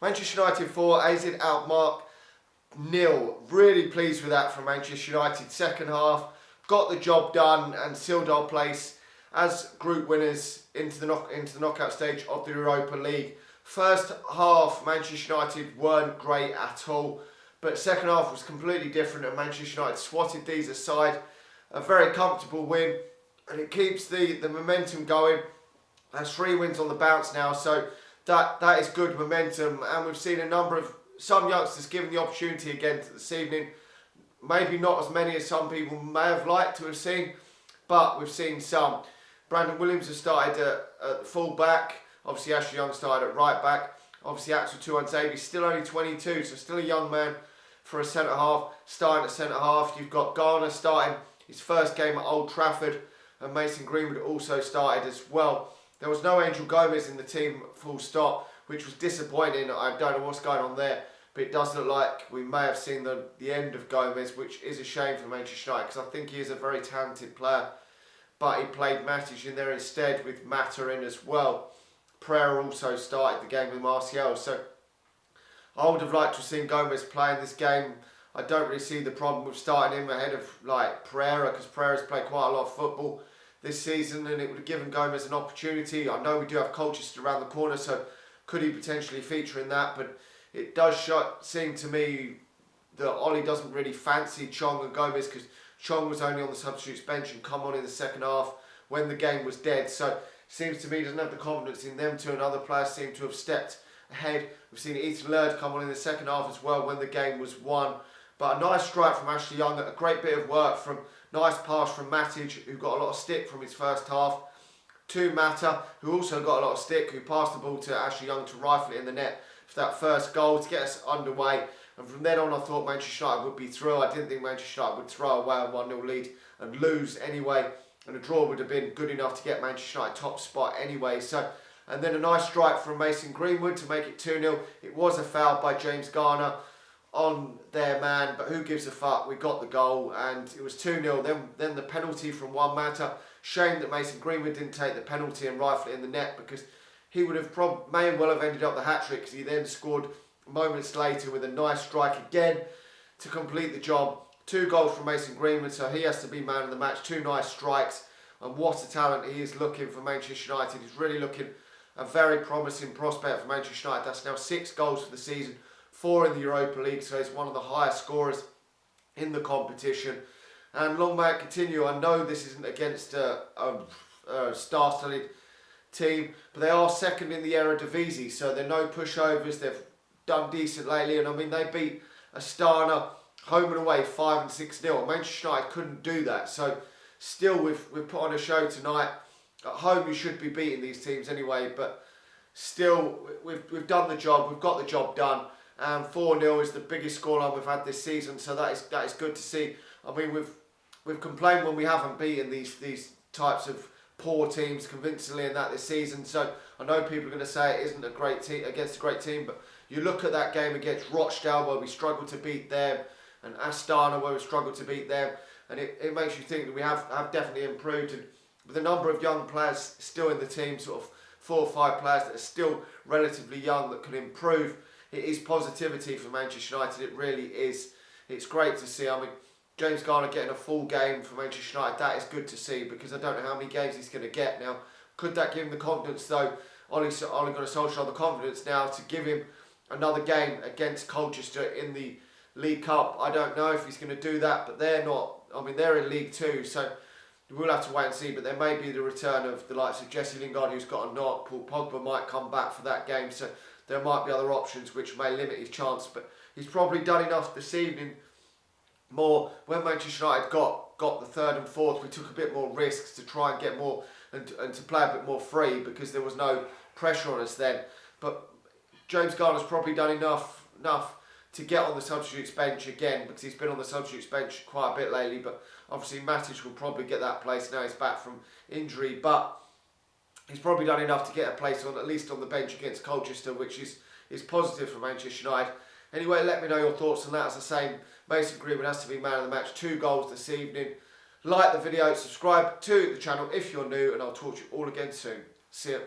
Manchester United 4, AZ Alkmaar 0. Really pleased with that from Manchester United. Second half, got the job done and sealed our place as group winners into the knockout stage of the Europa League. First half, Manchester United weren't great at all, but second half was completely different and Manchester United swatted these aside. A very comfortable win, and it keeps the momentum going. Has 3 wins on the bounce now, so that is good momentum, and we've seen some youngsters given the opportunity again this evening. Maybe not as many as some people may have liked to have seen, but we've seen some. Brandon Williams has started at full back. Obviously Ashley Young started at right back. Obviously Axel Tuanzebe, still only 22, so still a young man for a centre half, starting at centre half. You've got Garner starting his first game at Old Trafford, and Mason Greenwood also started as well. There was no Angel Gomez in the team, full stop, which was disappointing. I don't know what's going on there, but it does look like we may have seen the end of Gomez, which is a shame for Manchester United, because I think he is a very talented player. But he played Matic in there instead with Mata in as well. Pereira also started the game with Martial, so I would have liked to have seen Gomez play in this game. I don't really see the problem with starting him ahead of Pereira, because Pereira's played quite a lot of football this season, and it would have given Gomez an opportunity. I know we do have Colchester around the corner, so could he potentially feature in that? But it does seem to me that Ollie doesn't really fancy Chong and Gomez, because Chong was only on the substitutes bench and come on in the second half when the game was dead. So it seems to me he doesn't have the confidence in them two, and other players seem to have stepped ahead. We've seen Ethan Laird come on in the second half as well when the game was won. But a nice strike from Ashley Young, a great bit of work nice pass from Matic, who got a lot of stick from his first half, to Mata, who also got a lot of stick, who passed the ball to Ashley Young to rifle it in the net for that first goal to get us underway. And from then on I thought Manchester United would be through. I didn't think Manchester United would throw away a 1-0 lead and lose anyway, and a draw would have been good enough to get Manchester United top spot anyway. And then a nice strike from Mason Greenwood to make it 2-0. It was a foul by James Garner on their man, but who gives a fuck? We got the goal and it was 2-0. Then the penalty from Juan Mata. Shame that Mason Greenwood didn't take the penalty and rifle it in the net, because he would have may well have ended up the hat-trick, because he then scored moments later with a nice strike again to complete the job. 2 goals from Mason Greenwood, so he has to be man of the match. 2 nice strikes, and what a talent he is looking for Manchester United. He's really looking a very promising prospect for Manchester United. That's now 6 goals for the season, 4 in the Europa League, so he's one of the highest scorers in the competition. And long may it continue. I know this isn't against a star-studded team, but they are second in the Eredivisie, so they're no pushovers. They've done decent lately, and I mean they beat Astana home and away 5 and 6-0. Manchester United couldn't do that, so still we've put on a show tonight. At home you should be beating these teams anyway, but still we've done the job. We've got the job done. And 4-0 is the biggest scoreline we've had this season, so that is good to see. I mean, we've complained when we haven't beaten these types of poor teams convincingly in that this season. So I know people are going to say it isn't a great team against a great team, but you look at that game against Rochdale where we struggled to beat them, and Astana where we struggled to beat them, and it makes you think that we have definitely improved. And with a number of young players still in the team, sort of 4 or 5 players that are still relatively young that can improve, it is positivity for Manchester United. It really is. It's great to see. I mean, James Garner getting a full game for Manchester United, that is good to see, because I don't know how many games he's going to get now. Could that give him the confidence, though? Ole Gunnar Solskjaer the confidence now to give him another game against Colchester in the League Cup. I don't know if he's going to do that, but they're not. I mean, they're in League 2, so we'll have to wait and see. But there may be the return of the likes of Jesse Lingard, who's got a knock. Paul Pogba might come back for that game, so there might be other options which may limit his chance. But he's probably done enough this evening. More when Manchester United got the 3rd and 4th, we took a bit more risks to try and get more and to play a bit more free, because there was no pressure on us then. But James Garner's probably done enough to get on the substitutes bench again, because he's been on the substitutes bench quite a bit lately. But obviously Matic will probably get that place now he's back from injury, but he's probably done enough to get a place on, at least on the bench against Colchester, which is positive for Manchester United. Anyway, let me know your thoughts on that. As I say, Mason Greenwood has to be man of the match. 2 goals this evening. Like the video, subscribe to the channel if you're new, and I'll talk to you all again soon. See ya.